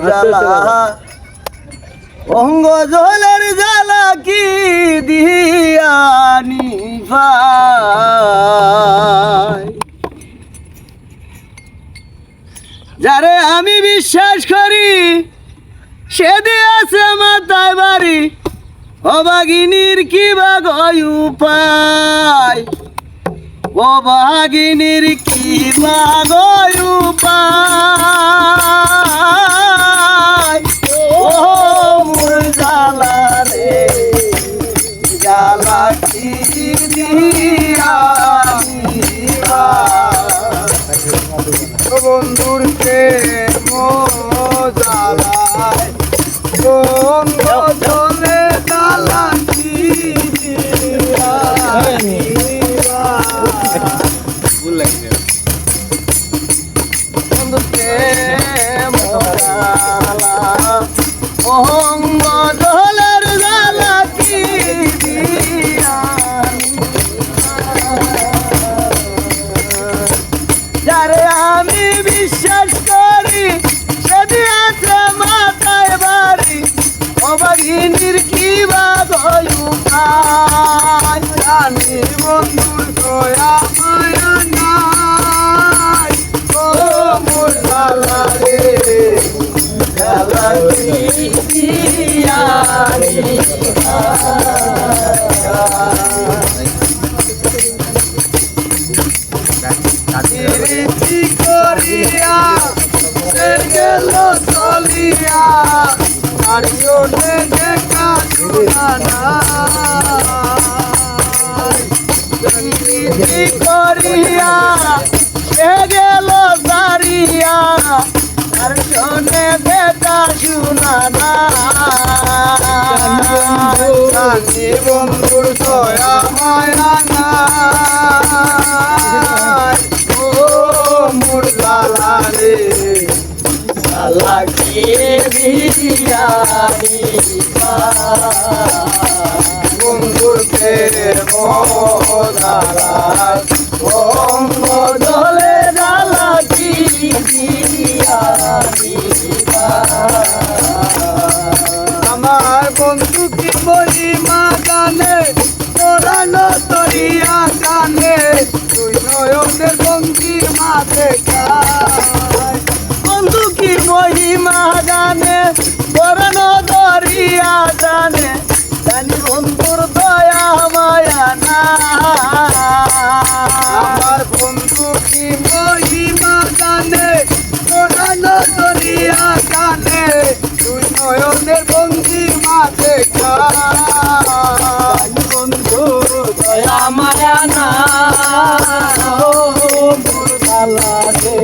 জ্বালা অঙ্গ জলের জ্বালা কি দিয়ানি যারে আমি বিশ্বাস করি সে দিয়েছে মাথায় বাড়ি অবাগিনীর কি বাগয় উপায় অবাগিনীর কি বাগয় উপায় ও মোর জ্বালা রে জ্বালা কি বন্ধুর প্রেম জ্বালায় জলে জ্বালা কি বন্ধুর প্রেম জ্বালা অঙ্গ জলের জ্বালা কি যারে আমি বিশ্বাস করি সে দিয়েছে মাথায় বাড়ি অবাগিনীর কি বাগয় উপায় জানি বন্ধুর দয়া মায়া নাই ও মোর জ্বালা রে জ্বালা কি রীতি করিয়া গেল চলিয়া আর জোনে দেখা শোনা রীতি করিয়া সে গেল সারিয়া আর জোনে দেখা শোনা বন্ধুর দয়া মায়া নাই ও মোর জ্বালা রে জ্বালা কি দিয়ানি বন্ধুর প্রেম জ্বালা অঙ্গ জলে জ্বালা কি দিয়ানি আমার বন্ধু কি মহিমা জানে তোরানো তরিয়া জানে তুই নয়নের বন্দির মাঝে বন্ধু কি মহিমা জানে তোরানো তরিয়া জানে জানি বন্ধুর দয়া মায়া না আমার বন্ধু কি মহিমা জানে তোরানো তরিয়া জানে তুই নয়নের বন্দির মাঝে বন্ধু দয়া মায়া না মোর জ্বালা রে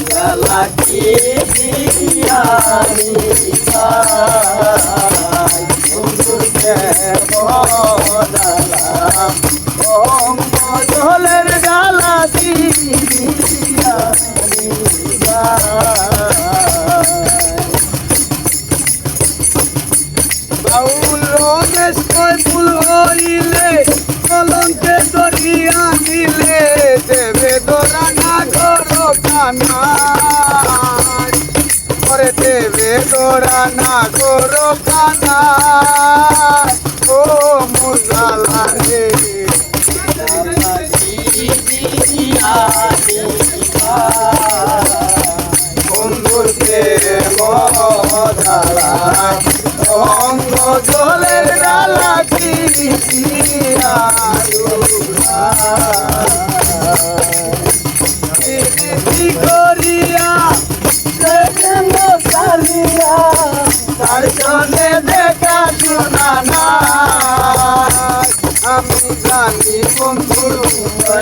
জ্বালা কি দিয়ানি বন্ধুর প্রেম জ্বালা অঙ্গ জলের জ্বালা কি দিয়ানি বাউল রমেশ কয় ফুল হইলে কলঙ্কে দরিয়া দিলে দেবে দোরা না গরো কানা করে দেবে দোরা না গরো কানা ও মোর জ্বালা রে জ্বালা কি দিয়ানি বন্ধুর প্রেম জ্বালা অঙ্গ জলের জ্বালা কি করিয়া চালিয়া তার জন্যে দেখা শোনা না আমি জানি বন্ধুর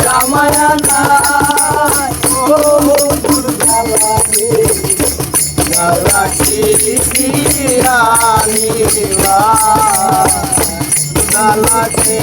রামায়া নাই ও বন্ধুর জ্বালা রে জ্বালা কি দিয়ানি জ্বালা কে